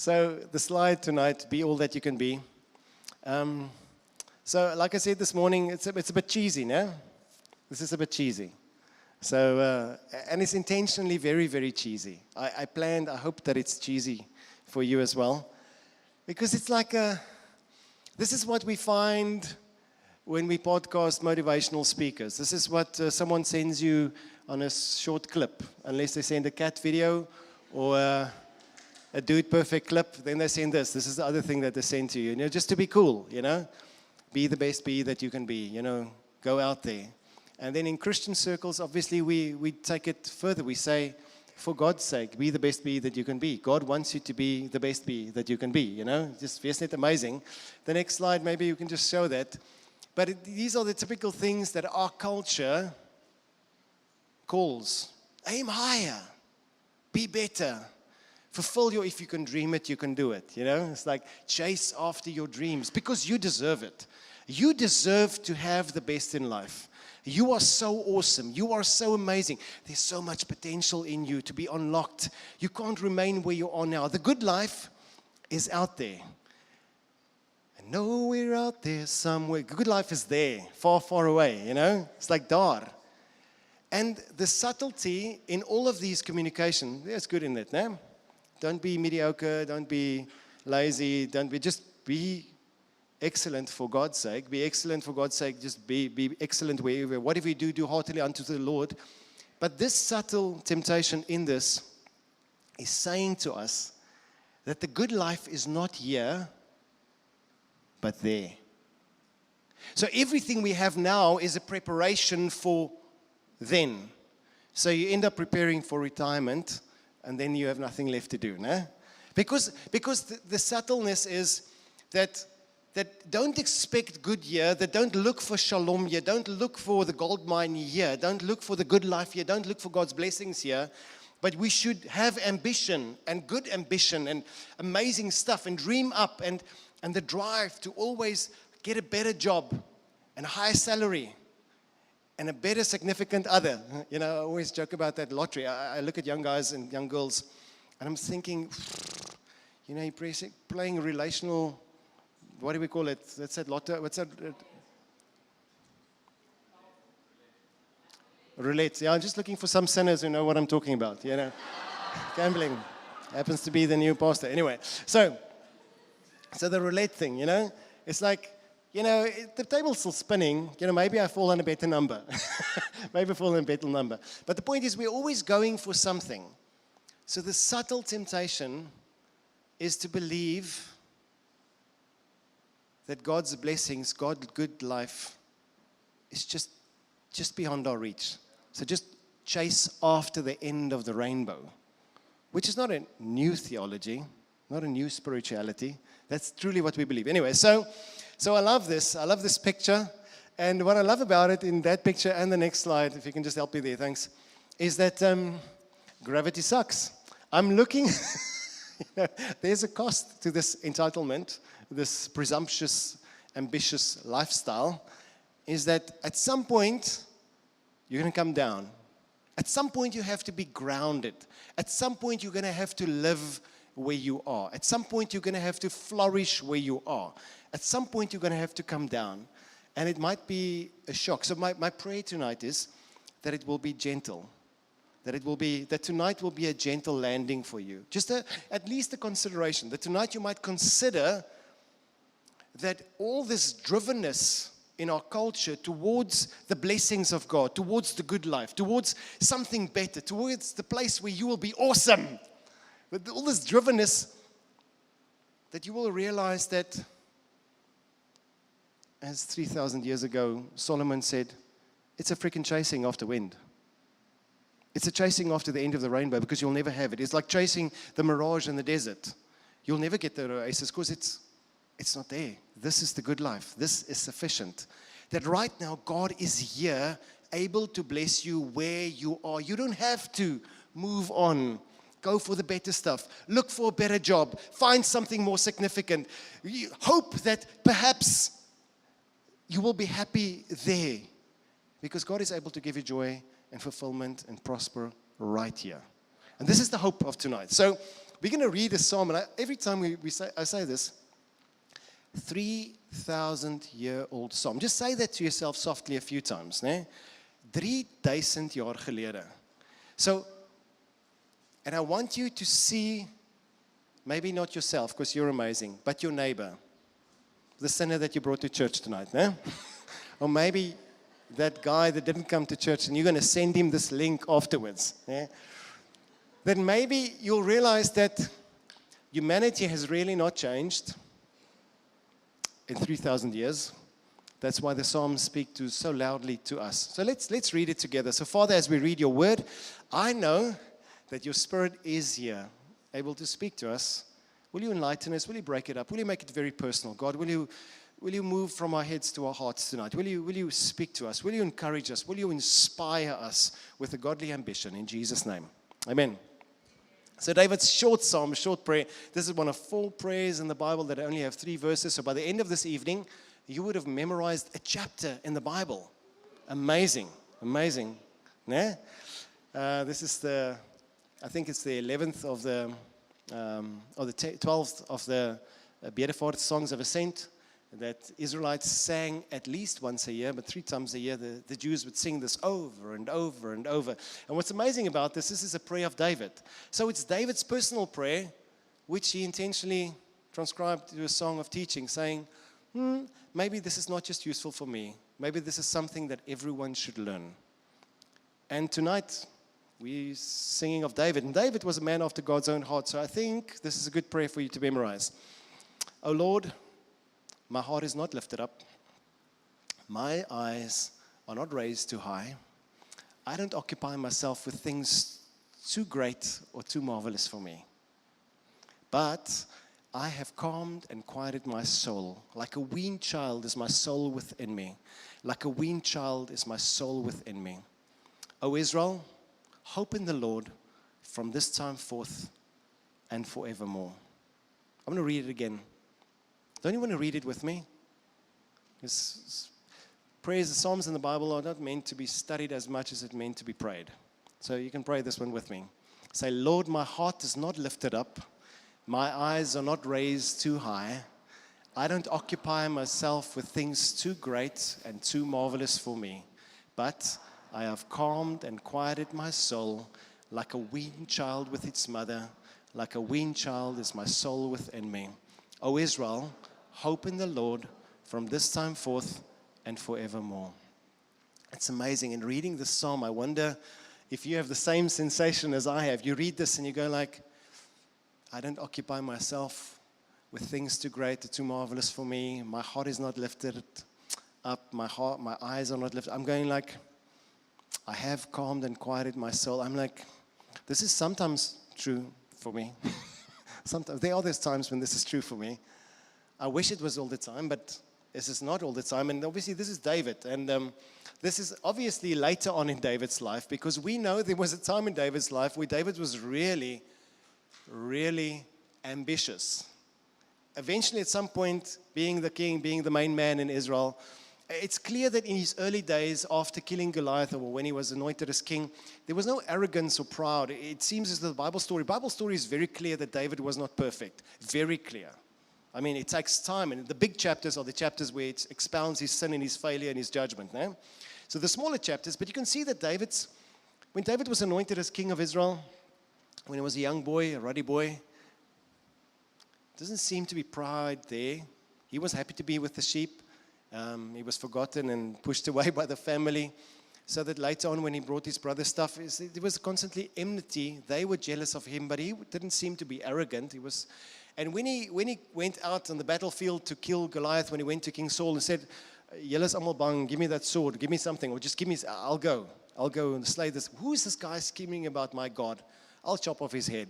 So the slide tonight, be all that you can be. So like I said this morning, it's a bit cheesy, no? This is a bit cheesy. So, and it's intentionally very, very cheesy. I hope that it's cheesy for you as well. Because it's like this is what we find when we podcast motivational speakers. This is what someone sends you on a short clip. Unless they send a cat video or a dude perfect clip, then they send this. This is the other thing that they send to you. Just to be cool, Be the best be that you can be, Go out there. And then in Christian circles, obviously, we take it further. We say, for God's sake, be the best be that you can be. God wants you to be the best be that you can be, Just, isn't it amazing? The next slide, maybe you can just show that. But these are the typical things that our culture calls. Aim higher. Be better. Fulfill if you can dream it, you can do it, It's like chase after your dreams because you deserve it. You deserve to have the best in life. You are so awesome. You are so amazing. There's so much potential in you to be unlocked. You can't remain where you are now. The good life is out there. I know we're out there somewhere. Good life is there, far, far away, It's like dar. And the subtlety in all of these communication, there's good in it, no? Don't be mediocre. Don't be lazy. Just be excellent for God's sake. Be excellent for God's sake. Just be excellent wherever. Whatever you do heartily unto the Lord. But this subtle temptation in this is saying to us that the good life is not here, but there. So everything we have now is a preparation for then. So you end up preparing for retirement, and then you have nothing left to do, no? Because the subtleness is that don't expect good here, that don't look for shalom here, don't look for the gold mine here, don't look for the good life here, don't look for God's blessings here, but we should have ambition and good ambition and amazing stuff and dream up and the drive to always get a better job and a higher salary and a better significant other. I always joke about that lottery. I look at young guys and young girls and I'm thinking, you're playing relational, what do we call it? That's that lotto. What's that? Roulette. Yeah, I'm just looking for some sinners who know what I'm talking about. Gambling happens to be the new pastor. Anyway, so the roulette thing, it's like, the table's still spinning. Maybe I fall on a better number. Maybe I fall on a better number. But the point is, we're always going for something. So the subtle temptation is to believe that God's blessings, God's good life is just beyond our reach. So just chase after the end of the rainbow, which is not a new theology, not a new spirituality. That's truly what we believe. Anyway, so I love this. I love this picture. And what I love about it in that picture and the next slide, if you can just help me there, thanks, is that gravity sucks. I'm looking, there's a cost to this entitlement, this presumptuous, ambitious lifestyle, is that at some point, you're going to come down. At some point, you have to be grounded. At some point, you're going to have to live where you are. At some point, you're going to have to flourish where you are. At some point, you're going to have to come down. And it might be a shock. So my prayer tonight is that it will be gentle. That tonight will be a gentle landing for you. Just at least a consideration. That tonight you might consider that all this drivenness in our culture towards the blessings of God, towards the good life, towards something better, towards the place where you will be awesome. With all this drivenness, that you will realize that, as 3,000 years ago, Solomon said, it's a freaking chasing after wind. It's a chasing after the end of the rainbow because you'll never have it. It's like chasing the mirage in the desert. You'll never get the oasis because it's not there. This is the good life. This is sufficient. That right now, God is here, able to bless you where you are. You don't have to move on. Go for the better stuff. Look for a better job. Find something more significant. Hope that perhaps you will be happy there. Because God is able to give you joy and fulfillment and prosper right here. And this is the hope of tonight. So we're going to read a psalm, and every time I say this, 3,000-year-old psalm. Just say that to yourself softly a few times. Ne? 3,000 jaar gelede. So, and I want you to see, maybe not yourself, because you're amazing, but your neighbor, the sinner that you brought to church tonight. Ne? Or maybe that guy that didn't come to church, and you're going to send him this link afterwards. Ne? Then maybe you'll realize that humanity has really not changed in 3,000 years. That's why the Psalms speak so loudly to us. So let's read it together. So Father, as we read your word, I know that your Spirit is here, able to speak to us. Will you enlighten us? Will you break it up? Will you make it very personal? God, will you move from our heads to our hearts tonight? Will you speak to us? Will you encourage us? Will you inspire us with a godly ambition? In Jesus' name. Amen. So David's short psalm, short prayer. This is one of 4 prayers in the Bible that only have 3 verses. So by the end of this evening, you would have memorized a chapter in the Bible. Amazing. Amazing. Yeah? This is I think it's the 11th of the 12th of the Bedevaart Songs of Ascent that Israelites sang at least once a year, but 3 times a year. The Jews would sing this over and over and over. And what's amazing about this is a prayer of David. So it's David's personal prayer, which he intentionally transcribed to a song of teaching, saying, maybe this is not just useful for me. Maybe this is something that everyone should learn. And tonight, we're singing of David. And David was a man after God's own heart. So I think this is a good prayer for you to memorize. Oh Lord, my heart is not lifted up. My eyes are not raised too high. I don't occupy myself with things too great or too marvelous for me. But I have calmed and quieted my soul. Like a weaned child is my soul within me. Like a weaned child is my soul within me. O Israel, hope in the Lord from this time forth and forevermore. I'm going to read it again. Don't you want to read it with me? Prayers, the Psalms in the Bible are not meant to be studied as much as it's meant to be prayed. So you can pray this one with me. Say, Lord, my heart is not lifted up. My eyes are not raised too high. I don't occupy myself with things too great and too marvelous for me. But I have calmed and quieted my soul like a weaned child with its mother. Like a weaned child is my soul within me. O Israel, hope in the Lord from this time forth and forevermore. It's amazing. In reading this psalm, I wonder if you have the same sensation as I have. You read this and you go like, I don't occupy myself with things too great or too marvelous for me. My heart is not lifted up. My eyes are not lifted. I'm going like, I have calmed and quieted my soul. I'm like, this is sometimes true for me. Sometimes there are those times when this is true for me. I wish it was all the time, but this is not all the time. And obviously this is David. And this is obviously later on in David's life, because we know there was a time in David's life where David was really, really ambitious. Eventually, at some point, being the king, being the main man in Israel, it's clear that in his early days, after killing Goliath, or when he was anointed as king, there was no arrogance or pride. It seems as though the Bible story is very clear that David was not perfect. Very clear. I mean, it takes time, and the big chapters are the chapters where it expounds his sin and his failure and his judgment. No? So the smaller chapters, but you can see that when David was anointed as king of Israel, when he was a young boy, a ruddy boy, doesn't seem to be pride there. He was happy to be with the sheep. He was forgotten and pushed away by the family, so that later on when he brought his brother's stuff, there was constantly enmity. They were jealous of him, but he didn't seem to be arrogant. And when he went out on the battlefield to kill Goliath, when he went to King Saul and said, Yelas amal bang, give me that sword, give me something, or just give me, I'll go and slay this. Who is this guy scheming about my God? I'll chop off his head.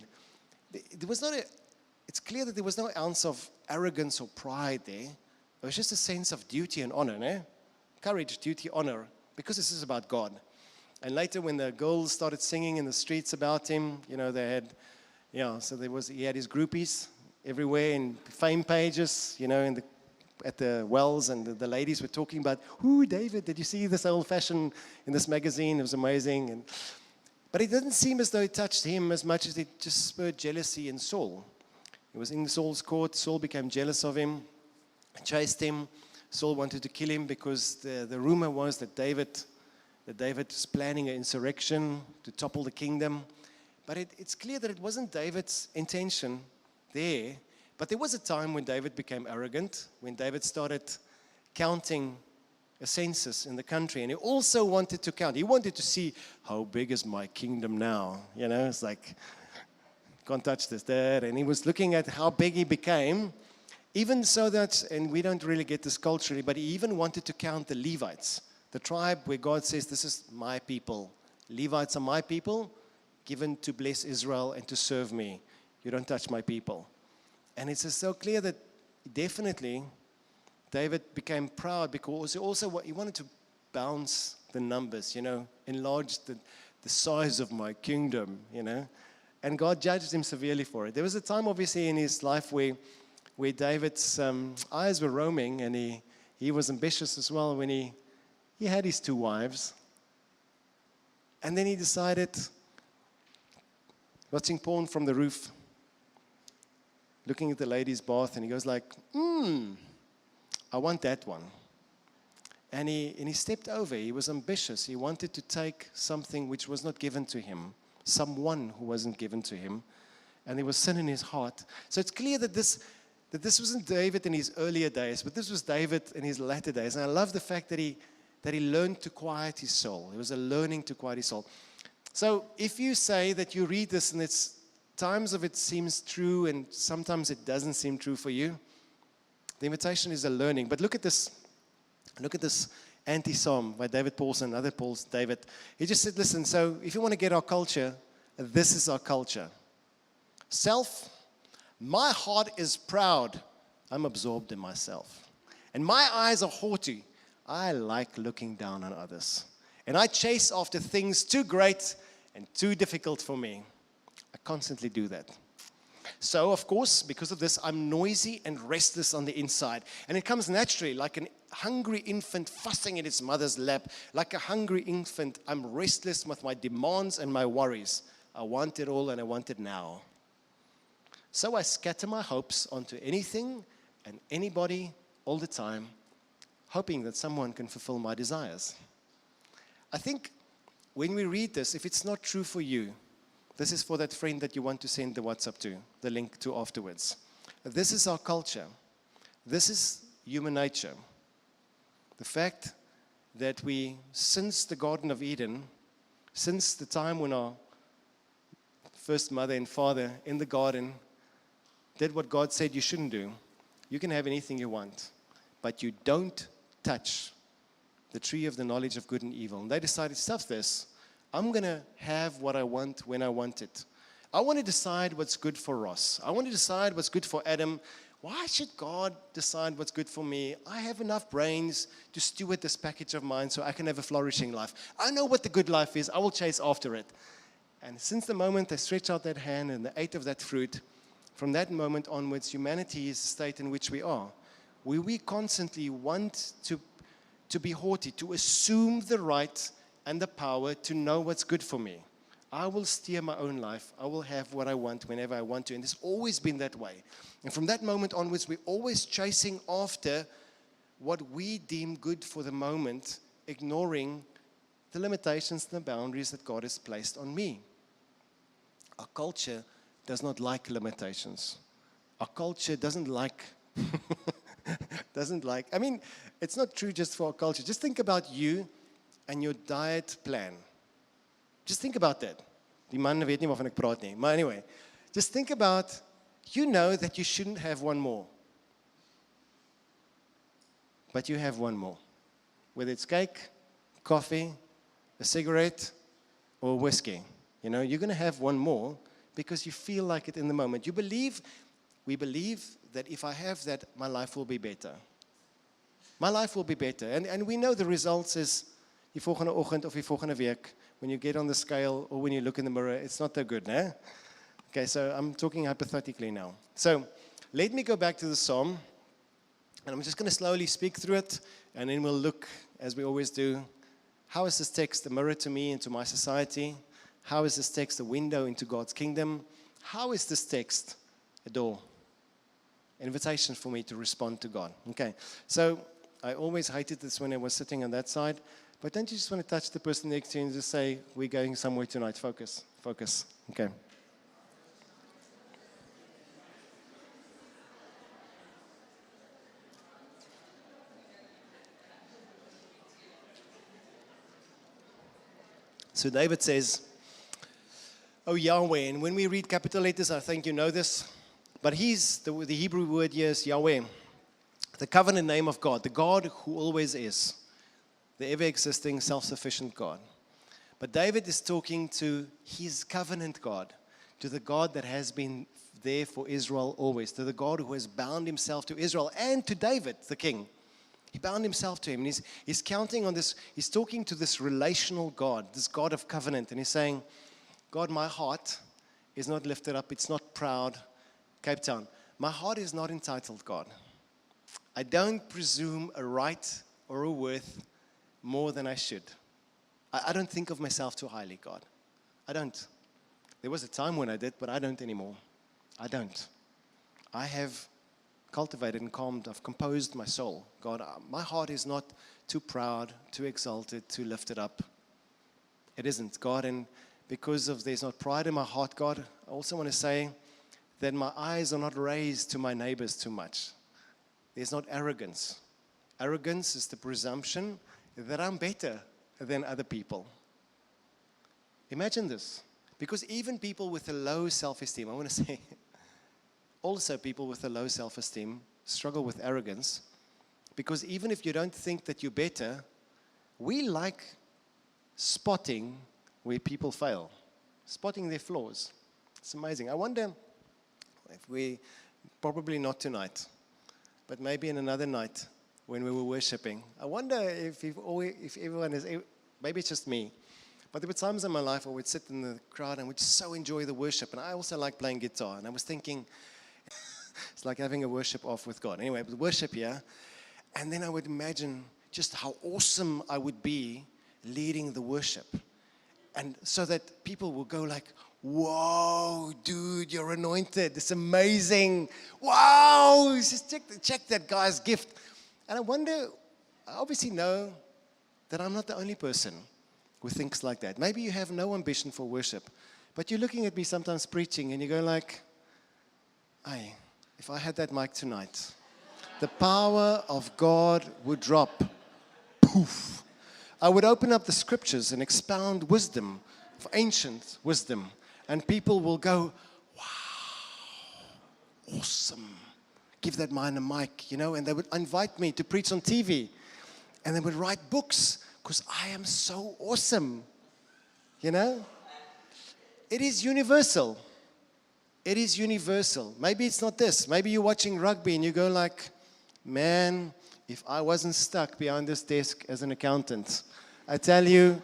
It's clear that there was no ounce of arrogance or pride there. It was just a sense of duty and honor, no? Courage, duty, honor, because this is about God. And later when the girls started singing in the streets about him, he had his groupies everywhere in fame pages, at the wells, and the ladies were talking about, David, did you see this old fashion in this magazine? It was amazing. But it didn't seem as though it touched him as much as it just spurred jealousy in Saul. He was in Saul's court. Saul became jealous of him, chased him. Saul wanted to kill him because the rumor was that David was planning an insurrection to topple the kingdom. But it's clear that it wasn't David's intention there. But there was a time when David became arrogant, when David started counting a census in the country. And he also wanted to count. He wanted to see, how big is my kingdom now? You know, it's like, can't touch this, Dad. And he was looking at how big he became. Even so that, and we don't really get this culturally, but he even wanted to count the Levites, the tribe where God says, this is my people. Levites are my people, given to bless Israel and to serve me. You don't touch my people. And it's just so clear that definitely David became proud because he wanted to bounce the numbers, you know, enlarge the size of my kingdom, you know. And God judged him severely for it. There was a time, obviously, in his life where David's eyes were roaming, and he was ambitious as well when he had his 2 wives. And then he decided, watching porn from the roof, looking at the ladies' bath, and he goes like, I want that one. And he stepped over. He was ambitious. He wanted to take something which was not given to him, someone who wasn't given to him, and there was sin in his heart. So it's clear that this wasn't David in his earlier days, but this was David in his latter days. And I love the fact that he learned to quiet his soul. It was a learning to quiet his soul. So if you say that you read this and it's times of it seems true and sometimes it doesn't seem true for you, the invitation is a learning. But look at this anti-psalm by David Paulson, another Paul's David. He just said, listen, so if you want to get our culture, this is our culture. Self, my heart is proud. I'm absorbed in myself. And my eyes are haughty. I like looking down on others. And I chase after things too great and too difficult for me. I constantly do that. So, of course, because of this, I'm noisy and restless on the inside. And it comes naturally, like a hungry infant fussing in its mother's lap. Like a hungry infant, I'm restless with my demands and my worries. I want it all and I want it now. So I scatter my hopes onto anything and anybody all the time, hoping that someone can fulfill my desires. I think when we read this, if it's not true for you, this is for that friend that you want to send the WhatsApp to, the link to afterwards. This is our culture. This is human nature. The fact that we, since the Garden of Eden, since the time when our first mother and father in the garden did what God said you shouldn't do, you can have anything you want, but you don't touch the tree of the knowledge of good and evil. And they decided, stuff this. I'm going to have what I want when I want it. I want to decide what's good for Ross. I want to decide what's good for Adam. Why should God decide what's good for me? I have enough brains to steward this package of mine so I can have a flourishing life. I know what the good life is. I will chase after it. And since the moment they stretched out that hand and they ate of that fruit, from that moment onwards, humanity is the state in which we are. We constantly want to be haughty, to assume the right and the power to know what's good for me. I will steer my own life. I will have what I want whenever I want to. And it's always been that way. And from that moment onwards, we're always chasing after what we deem good for the moment, ignoring the limitations and the boundaries that God has placed on me. Our culture does not like limitations. Our culture doesn't like, I mean, it's not true just for our culture. Just think about you and your diet plan. Just think about that. Die man weet nie waarvan ek praat nie. Maar anyway, just think about, you know that you shouldn't have one more. But you have one more. Whether it's cake, coffee, a cigarette, or whiskey. You know, you're going to have one more because you feel like it in the moment. We believe that if I have that, my life will be better. My life will be better. And we know the results is die volgende oggend of die volgende week, when you get on the scale or when you look in the mirror, it's not that good, né? Okay, so I'm talking hypothetically now. So let me go back to the psalm, and I'm just going to slowly speak through it, and then we'll look, as we always do, how is this text a mirror to me and to my society? How is this text a window into God's kingdom? How is this text a door? Invitation for me to respond to God. Okay, so I always hated this when I was sitting on that side, but don't you just want to touch the person next to you and just say, we're going somewhere tonight, focus, focus. Okay. So David says, oh Yahweh, and when we read capital letters, I think you know this, but the Hebrew word here is Yahweh, the covenant name of God, the God who always is, the ever-existing, self-sufficient God. But David is talking to his covenant God, to the God that has been there for Israel always, to the God who has bound himself to Israel and to David, the king. He bound himself to him, and he's counting on this. He's talking to this relational God, this God of covenant, and he's saying, God, my heart is not lifted up. It's not proud. Cape Town. My heart is not entitled, God. I don't presume a right or a worth more than I should. I don't think of myself too highly, God. I don't. There was a time when I did, but I don't anymore. I don't. I have cultivated and calmed. I've composed my soul. God, my heart is not too proud, too exalted, too lifted up. It isn't, God. And because there's not pride in my heart, God, I also want to say that my eyes are not raised to my neighbors too much. There's not arrogance. Arrogance is the presumption that I'm better than other people. Imagine this. Because even people with a low self-esteem, I want to say, also people with a low self-esteem struggle with arrogance. Because even if you don't think that you're better, we like spotting where people fail, spotting their flaws. It's amazing. I wonder if we, probably not tonight, but maybe in another night when we were worshiping, I wonder if everyone is, maybe it's just me, but there were times in my life I would sit in the crowd and would so enjoy the worship, and I also like playing guitar, and I was thinking, it's like having a worship off with God. Anyway, but worship here, and then I would imagine just how awesome I would be leading the worship. And so that people will go like, whoa, dude, you're anointed. It's amazing. Wow, just check that guy's gift. And I wonder, I obviously know that I'm not the only person who thinks like that. Maybe you have no ambition for worship, but you're looking at me sometimes preaching and you go like, hey, if I had that mic tonight, the power of God would drop. Poof. I would open up the scriptures and expound wisdom, for ancient wisdom, and people will go, wow, awesome. Give that man a mic, and they would invite me to preach on TV, and they would write books, because I am so awesome, It is universal. It is universal. Maybe it's not this. Maybe you're watching rugby and you go like, man, if I wasn't stuck behind this desk as an accountant, I tell you,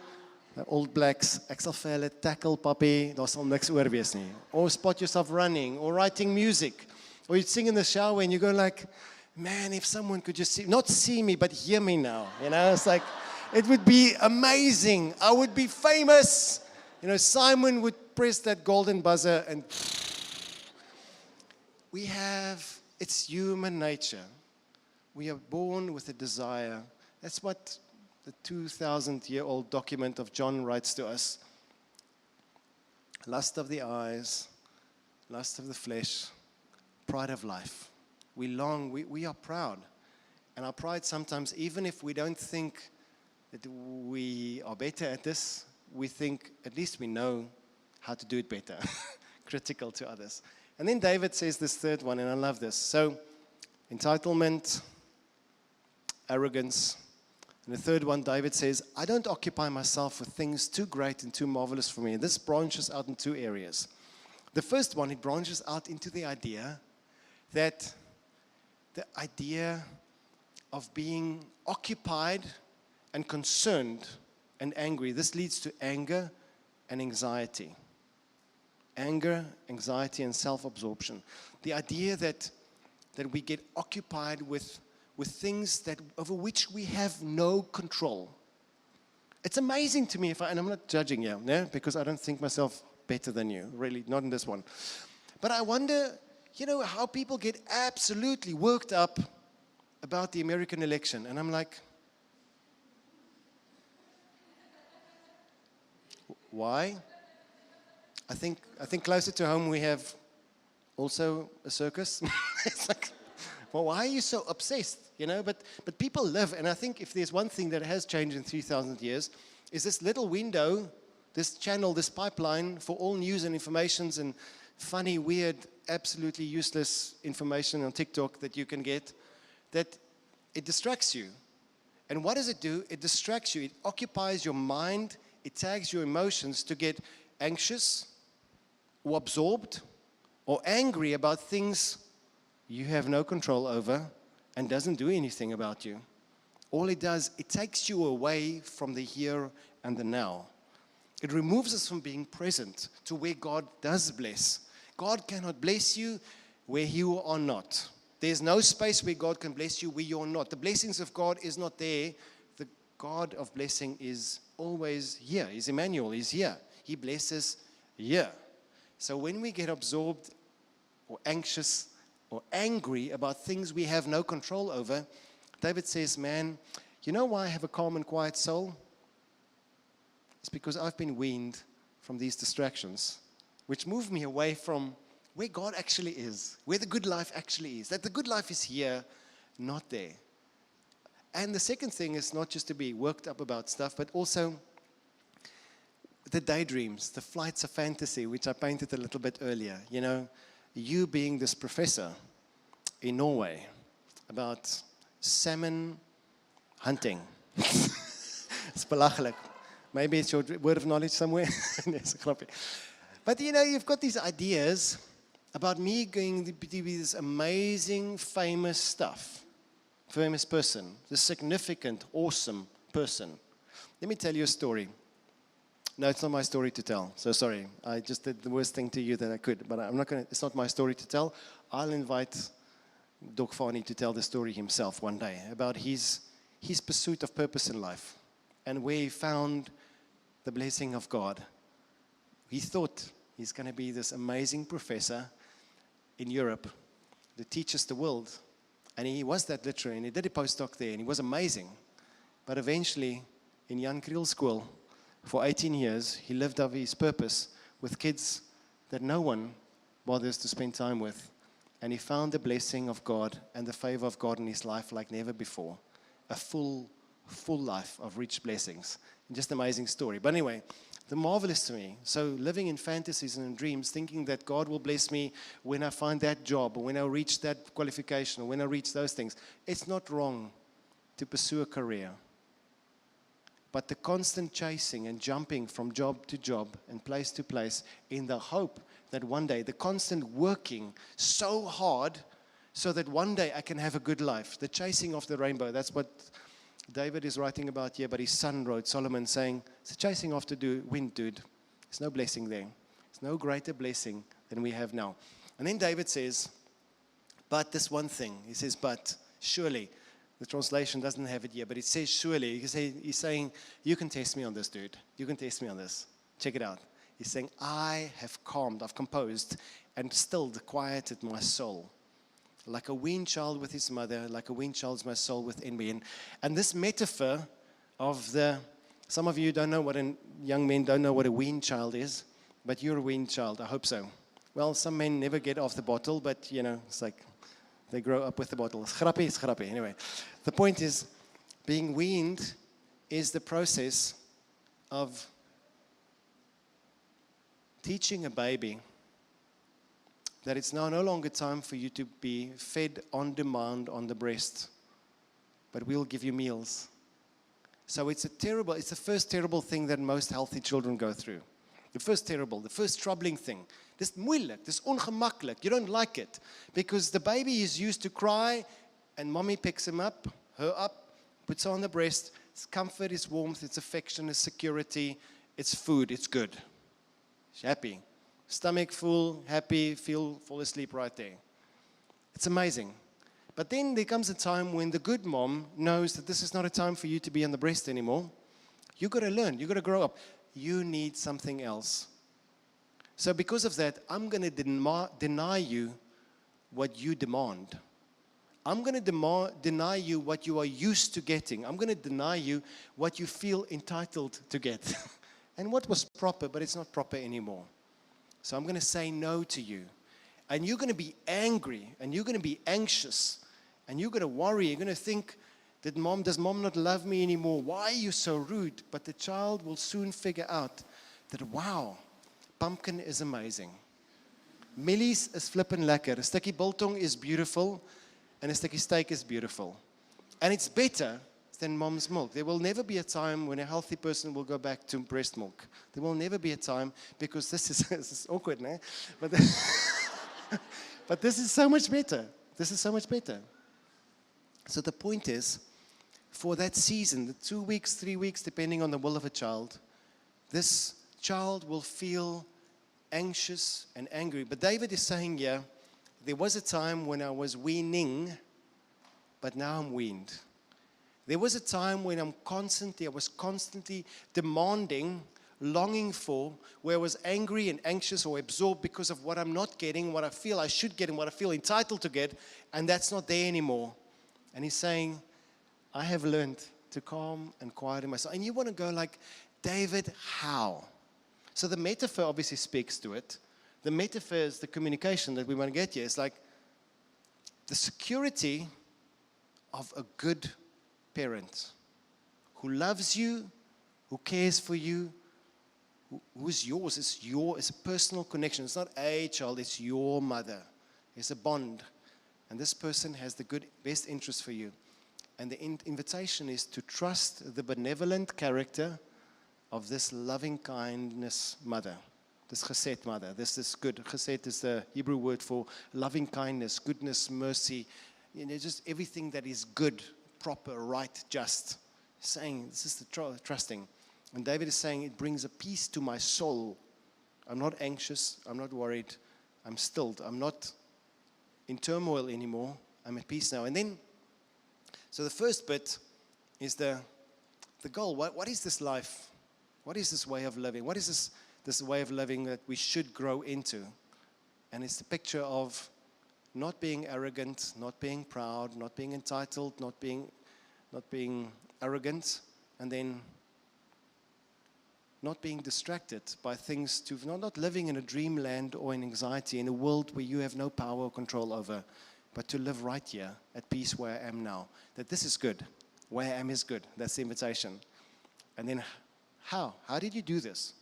the Old Blacks, ek sal vir hulle tackle, papi, daar sal niks oor wees nie. Or spot yourself running, or writing music, or you sing in the shower and you go like, man, if someone could just not see me, but hear me now. It's like, it would be amazing. I would be famous. Simon would press that golden buzzer and it's human nature. We are born with a desire. That's what the 2,000-year-old document of John writes to us. Lust of the eyes, lust of the flesh, pride of life. We long, we are proud. And our pride sometimes, even if we don't think that we are better at this, we think at least we know how to do it better. Critical to others. And then David says this third one, and I love this. So, entitlement, arrogance. And the third one, David says, I don't occupy myself with things too great and too marvelous for me. And this branches out in two areas. The first one, it branches out into the idea of being occupied and concerned and angry. This leads to anger and anxiety. Anger, anxiety, and self-absorption. The idea that we get occupied with things over which we have no control. It's amazing to me, and I'm not judging you, yeah, because I don't think myself better than you, really, not in this one. But I wonder, how people get absolutely worked up about the American election. And I'm like, why? I think closer to home we have also a circus. It's like, well, why are you so obsessed? But people live, and I think if there's one thing that has changed in 3,000 years, is this little window, this channel, this pipeline for all news and informations and funny, weird, absolutely useless information on TikTok that you can get, that it distracts you. And what does it do? It distracts you. It occupies your mind. It tags your emotions to get anxious or absorbed or angry about things you have no control over and doesn't do anything about you. All it does, it takes you away from the here and the now. It removes us from being present to where God does bless. God cannot bless you where you are not. There's no space where God can bless you where you're not. The blessings of God is not there. The God of blessing is always here. He's Emmanuel. He's here. He blesses here. So when we get absorbed or anxious or angry about things we have no control over, David says, man, you know why I have a calm and quiet soul? It's because I've been weaned from these distractions, which move me away from where God actually is, where the good life actually is. That the good life is here, not there. And the second thing is not just to be worked up about stuff, but also the daydreams, the flights of fantasy, which I painted a little bit earlier. You being this professor in Norway about salmon hunting. It's belachelijk. Maybe it's your word of knowledge somewhere. But you've got these ideas about me going to be this amazing, famous person, this significant, awesome person. Let me tell you a story. No, it's not my story to tell. So sorry, I just did the worst thing to you that I could. But I'm not going to. It's not my story to tell. I'll invite Doc Fani to tell the story himself one day about his pursuit of purpose in life and where he found the blessing of God. He thought he's going to be this amazing professor in Europe that teaches the world. And he was that literally, and he did a postdoc there, and he was amazing. But eventually, in Jan Kriel School, for 18 years, he lived up his purpose with kids that no one bothers to spend time with. And he found the blessing of God and the favor of God in his life like never before. A full life of rich blessings. Just an amazing story. But anyway, the marvelous to me. So living in fantasies and in dreams, thinking that God will bless me when I find that job, or when I reach that qualification, or when I reach those things. It's not wrong to pursue a career. But the constant chasing and jumping from job to job and place to place in the hope that one day, the constant working so hard so that one day I can have a good life. The chasing of the rainbow, that's what David is writing about here, but his son wrote, Solomon, saying, it's the chasing after wind, dude. There's no blessing there. There's no greater blessing than we have now. And then David says, but this one thing. He says, but surely. The translation doesn't have it here, but it says surely. He's saying, you can test me on this, dude. You can test me on this. Check it out. He's saying, I have calmed, I've composed, and stilled, quieted my soul. Like a weaned child with his mother, like a weaned child is my soul within me. And this metaphor of some of you don't know young men don't know what a weaned child is, but you're a weaned child, I hope so. Well, some men never get off the bottle, but it's like, they grow up with the bottle. It's grappie. Anyway, the point is, being weaned is the process of teaching a baby that it's now no longer time for you to be fed on demand on the breast, but we'll give you meals. So it's the first terrible thing that most healthy children go through. The first troubling thing. Dis moeilik, dis ongemaklik. You don't like it because the baby is used to cry and mommy picks her up, puts her on the breast. It's comfort, it's warmth, it's affection, it's security, it's food, it's good. She's happy. Stomach full, happy, fall asleep right there. It's amazing. But then there comes a time when the good mom knows that this is not a time for you to be on the breast anymore. You got to learn. You got to grow up. You need something else. So because of that, I'm going to deny you what you demand. I'm going to deny you what you are used to getting. I'm going to deny you what you feel entitled to get. And what was proper, but it's not proper anymore. So I'm going to say no to you. And you're going to be angry, and you're going to be anxious, and you're going to worry. You're going to think, does mom not love me anymore? Why are you so rude? But the child will soon figure out that, wow, pumpkin is amazing. Millies is flippin' lekker. 'n stukkie biltong is beautiful, and 'n stukkie steak is beautiful. And it's better than mom's milk. There will never be a time when a healthy person will go back to breast milk. There will never be a time, because this is awkward, no? But this is so much better. This is so much better. So the point is, for that season, the 2 weeks, 3 weeks, depending on the will of a child, this child will feel anxious and angry. But David is saying here, there was a time when I was weaning, but now I'm weaned. There was a time when I was constantly demanding, longing for, where I was angry and anxious or absorbed because of what I'm not getting, what I feel I should get, and what I feel entitled to get, and that's not there anymore. And he's saying, I have learned to calm and quiet in myself. And you want to go like, David, how? So the metaphor obviously speaks to it. The metaphor is the communication that we want to get here. It's like the security of a good parent who loves you, who cares for you, who's yours. It's a personal connection. It's not a child, it's your mother. It's a bond. And this person has the best interest for you. And the invitation is to trust the benevolent character of this loving kindness mother, this chesed mother. This is good. Chesed is the Hebrew word for loving kindness, goodness, mercy, just everything that is good, proper, right, just. He's saying this is the trusting. And David is saying it brings a peace to my soul. I'm not anxious. I'm not worried. I'm stilled. I'm not in turmoil anymore. I'm at peace now. And then, so the first bit is the goal. What is this life? What is this way of living? What is this way of living that we should grow into? And it's the picture of not being arrogant, not being proud, not being entitled, not being arrogant, and then not being distracted by things, not living in a dreamland or in anxiety, in a world where you have no power or control over, but to live right here at peace where I am now. That this is good. Where I am is good. That's the invitation. And then how? How did you do this?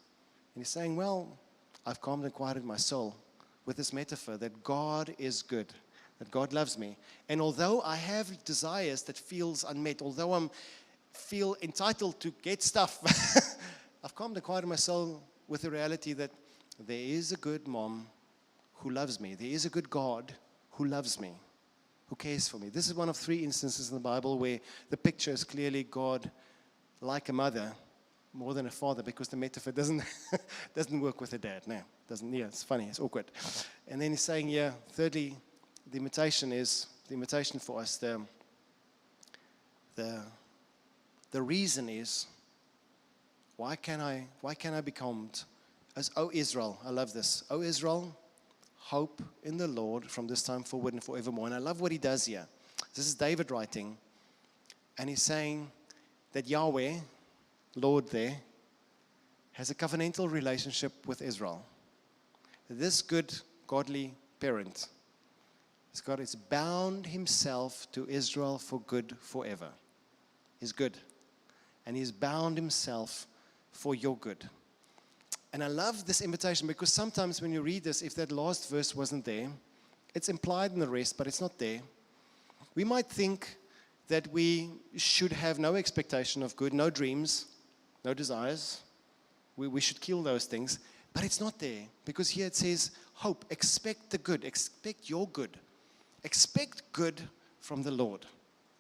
And he's saying, well, I've calmed and quieted my soul with this metaphor that God is good, that God loves me. And although I have desires that feels unmet, although I feel entitled to get stuff, I've calmed and quieted my soul with the reality that there is a good mom who loves me. There is a good God who loves me, who cares for me. This is one of 3 instances in the Bible where the picture is clearly God like a mother, more than a father, because the metaphor doesn't work with a dad. No, doesn't. Yeah, it's funny. It's awkward. And then he's saying, yeah. Thirdly, the invitation for us. The reason is, why can I be calmed? As O Israel, I love this. O Israel, hope in the Lord from this time forward and forevermore. And I love what he does here. This is David writing, and he's saying that Yahweh, Lord there, has a covenantal relationship with Israel. This good, godly parent, God has bound himself to Israel for good forever. He's good. And he's bound himself for your good. And I love this invitation because sometimes when you read this, if that last verse wasn't there, it's implied in the rest, but it's not there. We might think that we should have no expectation of good, no dreams, no desires. We should kill those things. But it's not there. Because here it says, hope. Expect the good. Expect your good. Expect good from the Lord,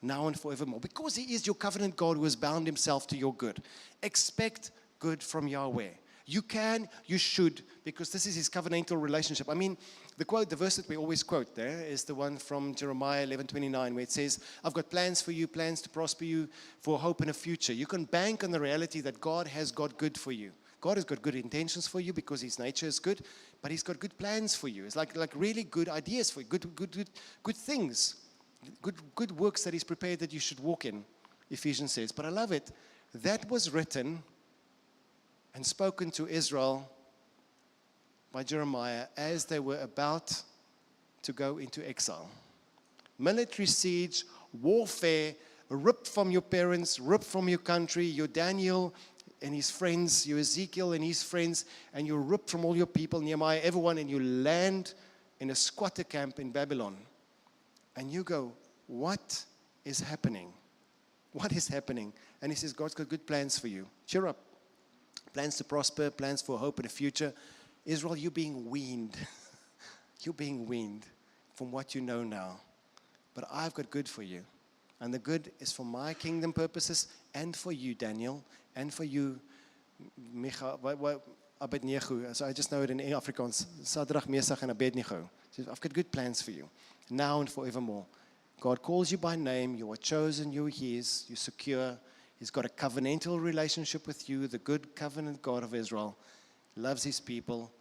now and forevermore. Because he is your covenant God who has bound himself to your good. Expect good from Yahweh. You can, you should, because this is his covenantal relationship. I mean, The verse that we always quote there is the one from Jeremiah 11:29, where it says, I've got plans for you, plans to prosper you, for hope and a future. You can bank on the reality that God has got good for you. God has got good intentions for you because His nature is good, but He's got good plans for you. It's like really good ideas for you, good things, good works that He's prepared that you should walk in, Ephesians says. But I love it. That was written and spoken to Israel by Jeremiah as they were about to go into exile. Military siege, warfare, ripped from your parents, ripped from your country, your Daniel and his friends, your Ezekiel and his friends, and you're ripped from all your people, Nehemiah, everyone, and you land in a squatter camp in Babylon. And you go, what is happening? What is happening? And he says, God's got good plans for you. Cheer up. Plans to prosper, plans for hope and a future. Israel, you're being weaned. You're being weaned from what you know now. But I've got good for you. And the good is for my kingdom purposes and for you, Daniel, and for you, Abednego. So I just know it in Afrikaans. Sadrach, Mesach, and Abednego. I've got good plans for you, now and forevermore. God calls you by name. You are chosen. You're His. You're secure. He's got a covenantal relationship with you, the good covenant God of Israel. Loves His people,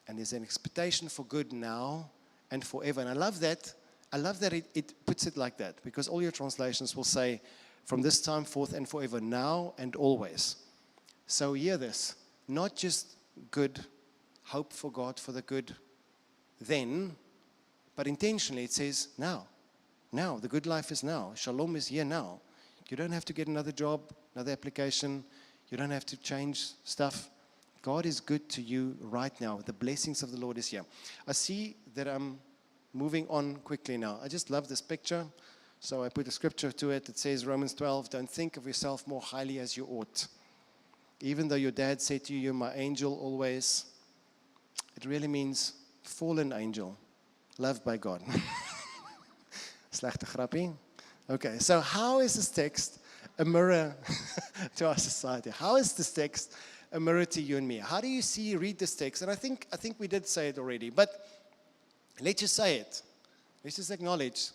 and there's an expectation for good now and forever. And I love that. I love that it puts it like that, because all your translations will say, from this time forth and forever, now and always. So hear this, not just good, hope for God for the good then, but intentionally it says now. Now, the good life is now. Shalom is here now. You don't have to get another job, another application. You don't have to change stuff. God is good to you right now. The blessings of the Lord is here. I see that I'm moving on quickly now. I just love this picture. So I put a scripture to it. It says, Romans 12, don't think of yourself more highly as you ought. Even though your dad said to you, you're my angel always, it really means fallen angel, loved by God. Slechte grappie. Okay, so how is this text a mirror to our society? How is this text a mirror to you and me? How do you read this text? And I think we did say it already, but let's just say it. Let's just acknowledge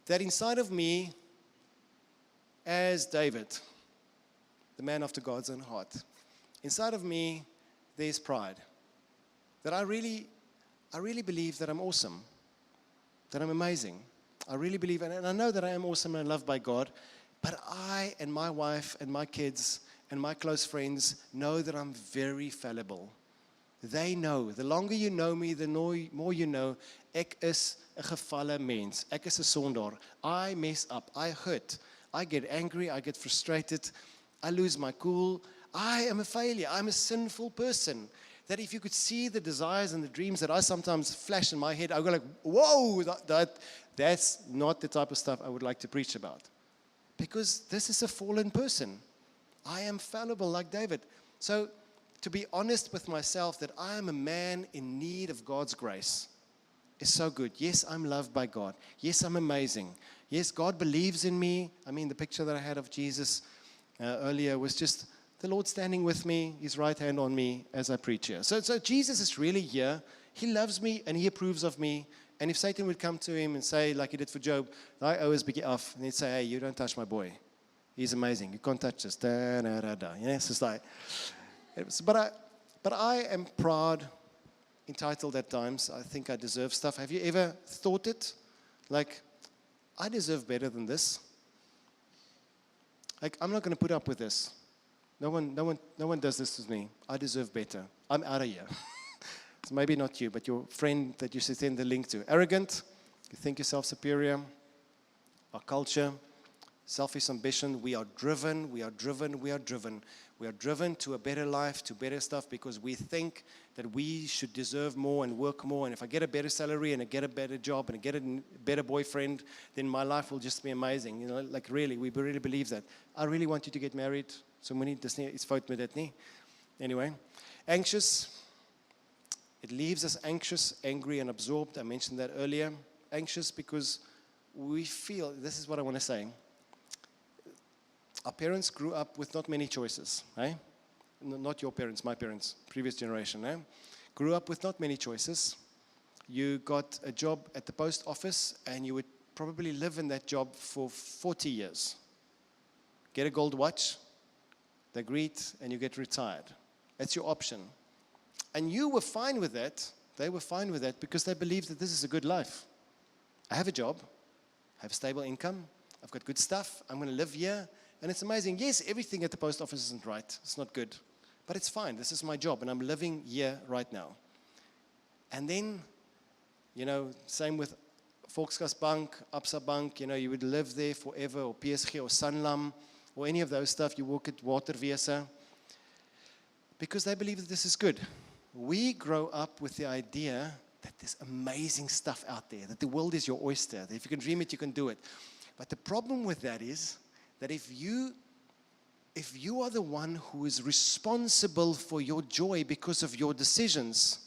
that inside of me, as David, the man after God's own heart, inside of me, there's pride. That I really believe that I'm awesome, that I'm amazing. I really believe, and I know that I am awesome and loved by God, but I and my wife and my kids and my close friends know that I'm very fallible. They know. The longer you know me, the more you know, ek is 'n gefalle mens. Ek is 'n sondaar. I mess up. I hurt. I get angry. I get frustrated. I lose my cool. I am a failure. I'm a sinful person. That if you could see the desires and the dreams that I sometimes flash in my head, I go like, whoa, that's not the type of stuff I would like to preach about. Because this is a fallen person. I am fallible like David. So to be honest with myself that I am a man in need of God's grace is so good. Yes, I'm loved by God. Yes, I'm amazing. Yes, God believes in me. I mean, the picture that I had of Jesus earlier was just the Lord standing with me, His right hand on me as I preach here. So Jesus is really here. He loves me and He approves of me. And if Satan would come to Him and say, like He did for Job, I always be off, and He'd say, hey, you don't touch my boy. He's amazing. You can't touch this. Da, da, da, da. You know, it's just like, but I am proud, entitled at times. I think I deserve stuff. Have you ever thought it? Like, I deserve better than this. Like, I'm not going to put up with this. No one does this with me. I deserve better. I'm out of here. So maybe not you, but your friend that you should send the link to. Arrogant, you think yourself superior. Our culture, selfish ambition. We are driven to a better life, to better stuff, because we think that we should deserve more and work more. And if I get a better salary and I get a better job and I get a better boyfriend, then my life will just be amazing. You know, like really, we really believe that. I really want you to get married. So many it's fout met dit nie. Anyway, anxious. It leaves us anxious, angry, and absorbed. I mentioned that earlier. Anxious because we feel, this is what I want to say. Our parents grew up with not many choices, eh? Not your parents, my parents, previous generation, eh? Grew up with not many choices. you got a job at the post office and you would probably live in that job for 40 years. Get a gold watch, they greet, and you get retired. That's your option. And you were fine with that. They were fine with that because they believed that this is a good life. I have a job, I have a stable income, I've got good stuff, I'm going to live here, and it's amazing. Yes, everything at the post office isn't right, it's not good, but it's fine. This is my job, and I'm living here right now. And then, same with Volkskas Bank, Absa Bank, you would live there forever, or PSG, or Sanlam, or any of those stuff. You work at Waterwese, because they believe that this is good. We grow up with the idea that there's amazing stuff out there, that the world is your oyster, that if you can dream it, you can do it. But the problem with that is that if you are the one who is responsible for your joy because of your decisions,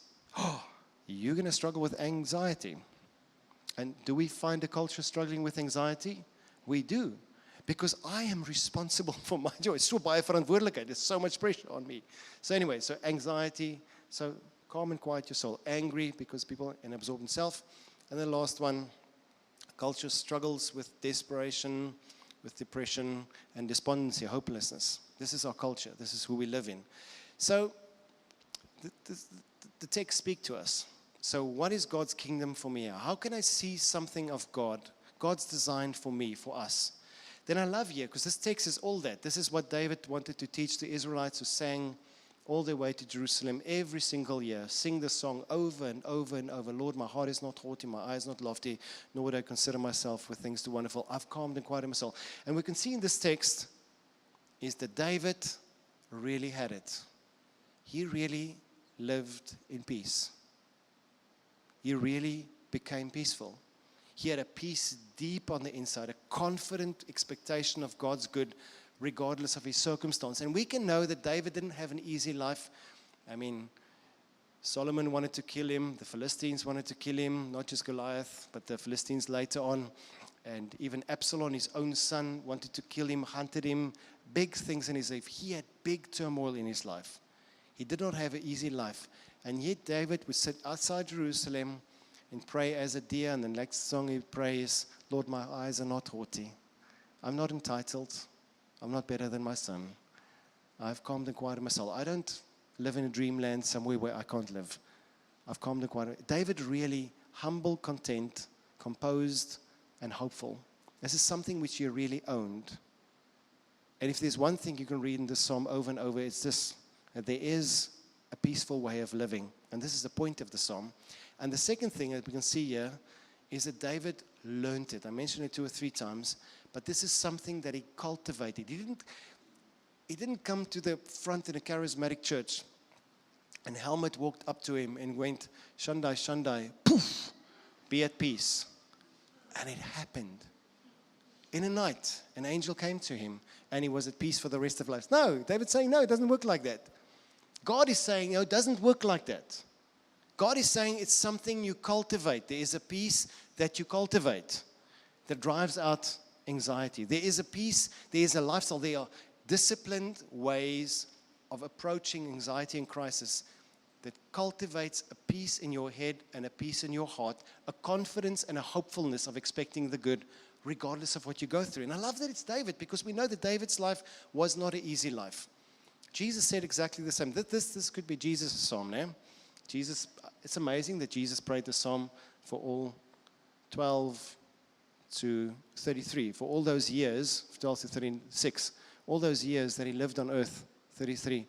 you're going to struggle with anxiety. And do we find a culture struggling with anxiety? We do. Because I am responsible for my joy. So baie verantwoordelikheid. There's so much pressure on me. So anyway, so anxiety. So calm and quiet your soul. Angry because people are absorbed in self. And the last one, culture struggles with desperation, with depression, and despondency, hopelessness. This is our culture. This is who we live in. So the text speaks to us. So what is God's kingdom for me? How can I see something of God? God's design for me, for us. Then I love here, because this text is all that. This is what David wanted to teach the Israelites who sang all their way to Jerusalem every single year. Sing the song over and over and over. Lord, my heart is not haughty, my eye is not lofty, nor would I consider myself with things too wonderful. I've calmed and quieted my soul. And we can see in this text is that David really had it. He really lived in peace. He really became peaceful. He had a peace deep on the inside, a confident expectation of God's good, regardless of his circumstance. And we can know that David didn't have an easy life. I mean, Solomon wanted to kill him. The Philistines wanted to kill him, not just Goliath, but the Philistines later on. And even Absalom, his own son, wanted to kill him, hunted him. Big things in his life. He had big turmoil in his life. He did not have an easy life. And yet David would sit outside Jerusalem and pray as a deer. And the next song he prays, Lord, my eyes are not haughty. I'm not entitled. I'm not better than my son. I've calmed and quieted my soul. I don't live in a dreamland somewhere where I can't live. I've calmed and quieted. David really humble, content, composed, and hopeful. This is something which he really owned. And if there's one thing you can read in this psalm over and over, it's this, that there is a peaceful way of living. And this is the point of the psalm. And the second thing that we can see here is that David learned it. I mentioned it 2 or 3 times, but this is something that he cultivated. He didn't come to the front in a charismatic church and Helmut walked up to him and went, Shandai, Shandai, poof, be at peace. And it happened. In a night, an angel came to him and he was at peace for the rest of life. No, David's saying, no, it doesn't work like that. God is saying, no, it doesn't work like that. God is saying it's something you cultivate. There is a peace that you cultivate that drives out anxiety. There is a peace, there is a lifestyle. There are disciplined ways of approaching anxiety and crisis that cultivates a peace in your head and a peace in your heart, a confidence and a hopefulness of expecting the good regardless of what you go through. And I love that it's David, because we know that David's life was not an easy life. Jesus said exactly the same. This could be Jesus' psalm now. Jesus, it's amazing that Jesus prayed the psalm for all 12 to 33, for all those years, 12 to 36, all those years that he lived on earth, 33.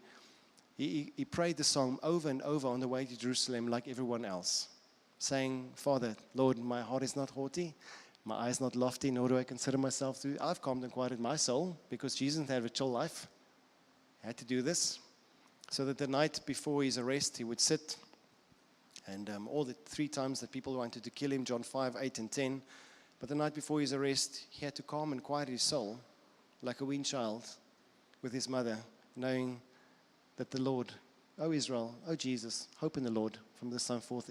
He prayed the psalm over and over on the way to Jerusalem like everyone else, saying, Father, Lord, my heart is not haughty, my eye is not lofty, nor do I consider myself to. I've calmed and quieted my soul, because Jesus didn't have a chill life. He had to do this, so that the night before his arrest, he would sit, and all the 3 times that people wanted to kill him, John 5, 8, and 10, but the night before his arrest, he had to calm and quiet his soul, like a weaned child, with his mother, knowing that the Lord, O Israel, O Jesus, hope in the Lord from this time forth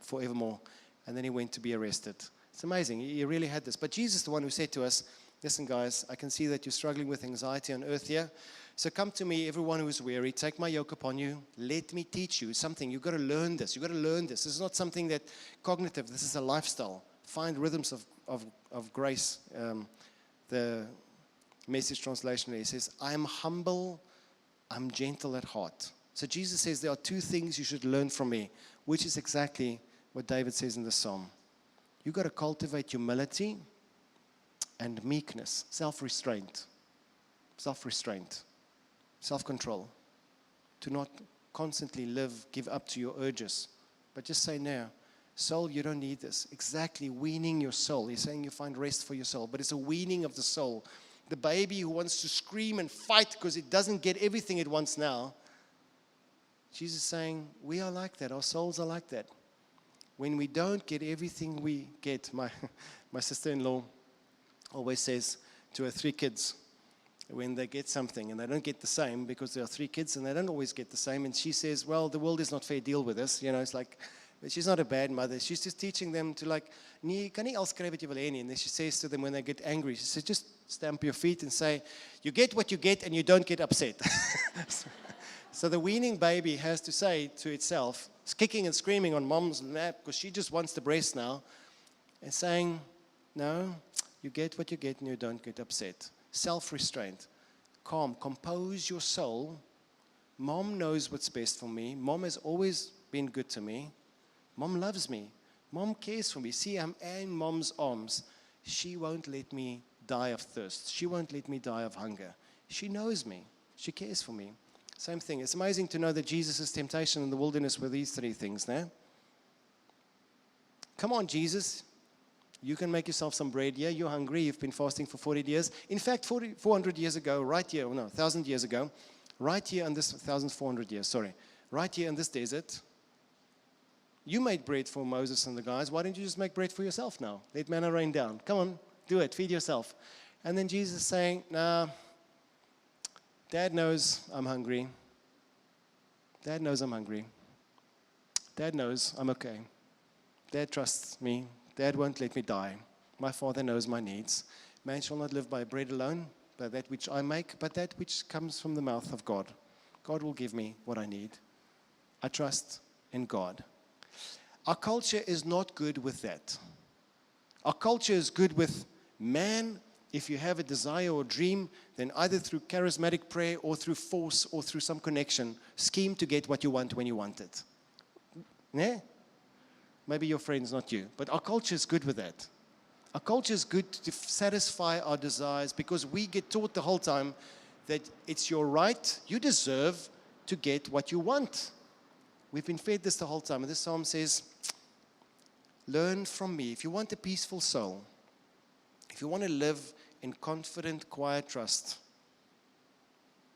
forevermore. And then he went to be arrested. It's amazing. He really had this. But Jesus is the one who said to us, Listen, guys, I can see that you're struggling with anxiety on earth here. So come to me, everyone who is weary. Take my yoke upon you. Let me teach you something. You've got to learn this. You've got to learn this. This is not something that cognitive. This is a lifestyle. Find rhythms of grace. The Message translation there, it says, I am humble, I'm gentle at heart. So Jesus says there are two things you should learn from me, which is exactly what David says in the psalm. You've got to cultivate humility and meekness, self-restraint, self-control, to not constantly give up to your urges, but just say, no, soul, you don't need this. Exactly, weaning your soul. He's saying you find rest for your soul, but it's a weaning of the soul. The baby who wants to scream and fight because it doesn't get everything it wants now. Jesus is saying, we are like that. Our souls are like that. When we don't get everything we get, my sister-in-law always says to her 3 kids, when they get something and they don't get the same because there are 3 kids and they don't always get the same, and she says, well, the world is not fair, deal with this. It's like, she's not a bad mother. She's just teaching them to nee, kan nie alles kry wat jy wil hê nie. And then she says to them when they get angry, she says, just stamp your feet and say, you get what you get and you don't get upset. So the weaning baby has to say to itself, it's kicking and screaming on mom's lap because she just wants the breast now, and saying, no, you get what you get and you don't get upset. Self-restraint, calm, compose your soul. Mom knows what's best for me. Mom has always been good to me. Mom loves me. Mom cares for me. See, I'm in mom's arms. She won't let me die of thirst. She won't let me die of hunger. She knows me. She cares for me. Same thing. It's amazing to know that Jesus' temptation in the wilderness were these 3 things. No? Come on, Jesus. You can make yourself some bread. Yeah, you're hungry. You've been fasting for 40 years. In fact, 400 years ago, right here, 1,000 years ago, right here in this, 1,400 years, sorry, right here in this desert, you made bread for Moses and the guys. Why don't you just make bread for yourself now? Let manna rain down. Come on, do it. Feed yourself. And then Jesus is saying, nah, Dad knows I'm hungry. Dad knows I'm hungry. Dad knows I'm okay. Dad trusts me. Dad won't let me die. My Father knows my needs. Man shall not live by bread alone, by that which I make, but that which comes from the mouth of God. God will give me what I need. I trust in God. Our culture is not good with that. Our culture is good with man. If you have a desire or dream, then either through charismatic prayer or through force or through some connection, scheme to get what you want when you want it. Yeah? Maybe your friend's not you, but our culture is good with that. Our culture is good to satisfy our desires because we get taught the whole time that it's your right, you deserve to get what you want. We've been fed this the whole time. And this psalm says, learn from me. If you want a peaceful soul, if you want to live in confident, quiet trust,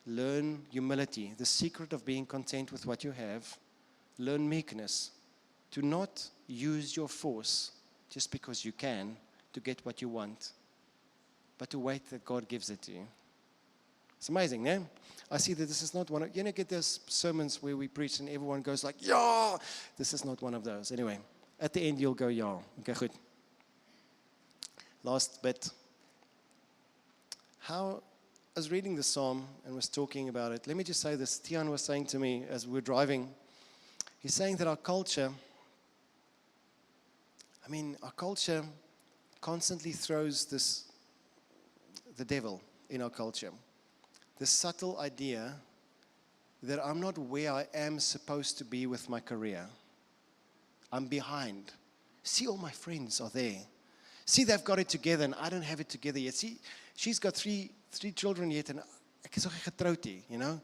learn humility, the secret of being content with what you have. Learn meekness, to not use your force just because you can to get what you want, but to wait that God gives it to you. It's amazing, no? I see that this is not one of, get those sermons where we preach and everyone goes like, yeah, this is not one of those. Anyway, at the end you'll go, yeah. Okay, good. Last bit. I was reading the psalm and was talking about it. Let me just say this. Tian was saying to me as we were driving, he's saying that our culture constantly throws the devil in our culture. This subtle idea that I'm not where I am supposed to be with my career. I'm behind. See, all my friends are there. See, they've got it together and I don't have it together yet. See, she's got three children yet and ek is nog nie getroud nie,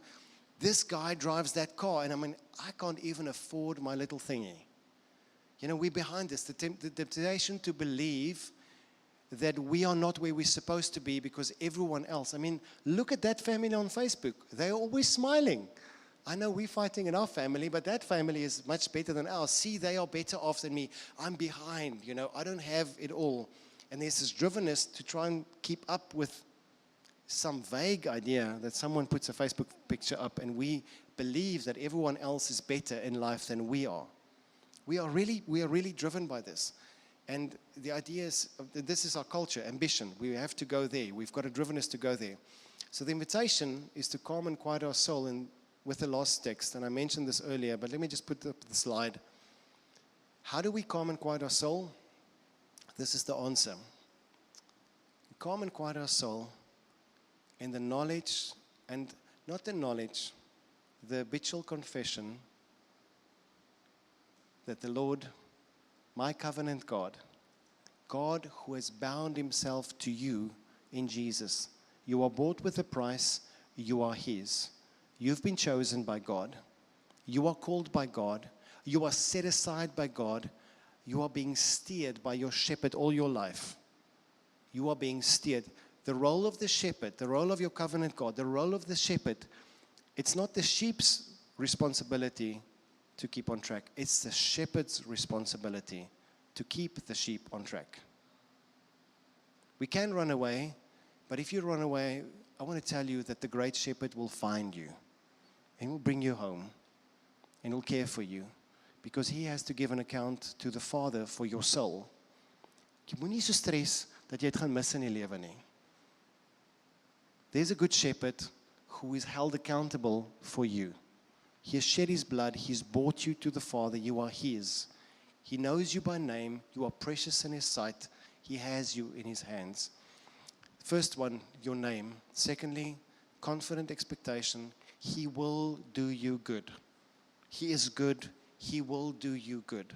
This guy drives that car and I can't even afford my little thingy. We're behind this. The temptation to believe that we are not where we're supposed to be because everyone else. Look at that family on Facebook. They're always smiling. I know we're fighting in our family, but that family is much better than ours. See, they are better off than me. I'm behind, I don't have it all. And there's this drivenness to try and keep up with some vague idea that someone puts a Facebook picture up and we believe that everyone else is better in life than we are. We are really driven by this. And the idea is, this is our culture, ambition. We have to go there. We've got a drivenness to go there. So the invitation is to calm and quiet our soul with the last text. And I mentioned this earlier, but let me just put up the slide. How do we calm and quiet our soul? This is the answer. Calm and quiet our soul in the knowledge, and not the knowledge, the habitual confession that the Lord, my covenant God, God who has bound himself to you in Jesus. You are bought with a price. You are his. You've been chosen by God. You are called by God. You are set aside by God. You are being steered by your shepherd all your life. You are being steered. The role of the shepherd, the role of your covenant God, the role of the shepherd, it's not the sheep's responsibility to keep on track. It's the shepherd's responsibility to keep the sheep on track. We can run away, but if you run away, I want to tell you that the great shepherd will find you and will bring you home and will care for you, because he has to give an account to the Father for your soul. Jy moenie so stres dat jy het gaan mis in die lewe nie. There's a good shepherd who is held accountable for you. He has shed his blood. He's brought you to the Father. You are his. He knows you by name. You are precious in his sight. He has you in his hands. First one, your name. Secondly, confident expectation. He will do you good. He is good. He will do you good.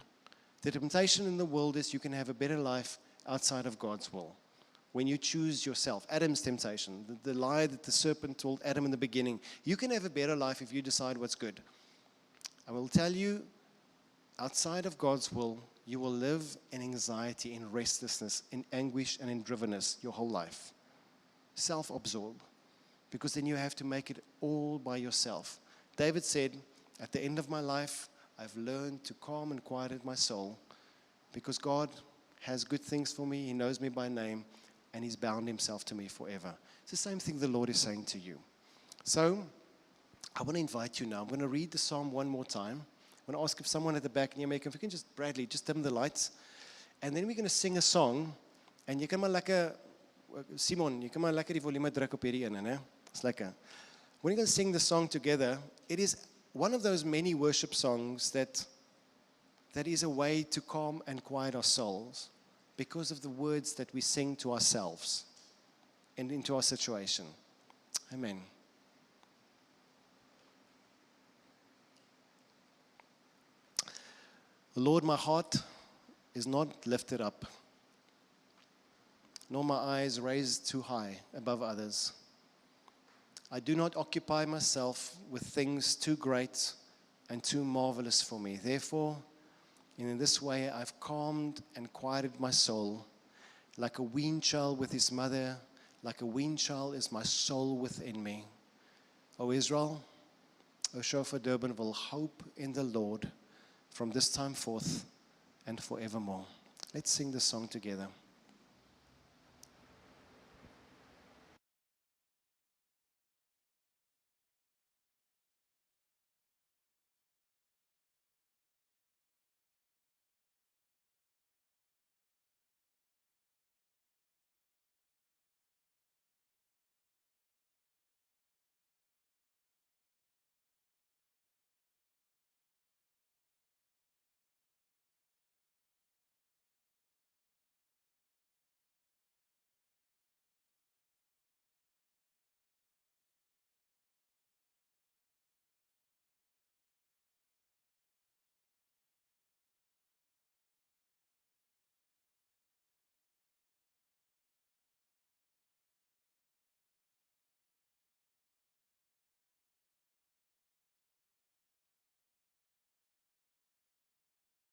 The temptation in the world is you can have a better life outside of God's will. When you choose yourself, Adam's temptation, the lie that the serpent told Adam in the beginning, you can have a better life if you decide what's good. I will tell you, outside of God's will, you will live in anxiety, in restlessness, in anguish, and in drivenness your whole life. Self-absorbed. Because then you have to make it all by yourself. David said, at the end of my life, I've learned to calm and quiet my soul, because God has good things for me. He knows me by name, and he's bound himself to me forever. It's the same thing the Lord is saying to you. So I want to invite you now. I'm going to read the psalm one more time. I'm going to ask if someone at the back in Niekerk, if you can just, Bradley, just dim the lights. And then we're going to sing a song. And you kan maar lekker, Simon, you kan maar lekker die volume druk op hierdie ene, né? It's lekker. We're going to sing the song together. It is one of those many worship songs that is a way to calm and quiet our souls, because of the words that we sing to ourselves and into our situation. Amen. Lord, my heart is not lifted up, nor my eyes raised too high above others. I do not occupy myself with things too great and too marvelous for me. Therefore, and in this way, I've calmed and quieted my soul. Like a weaned child with his mother, like a weaned child is my soul within me. O Israel, O Shofar Durban will hope in the Lord from this time forth and forevermore. Let's sing this song together.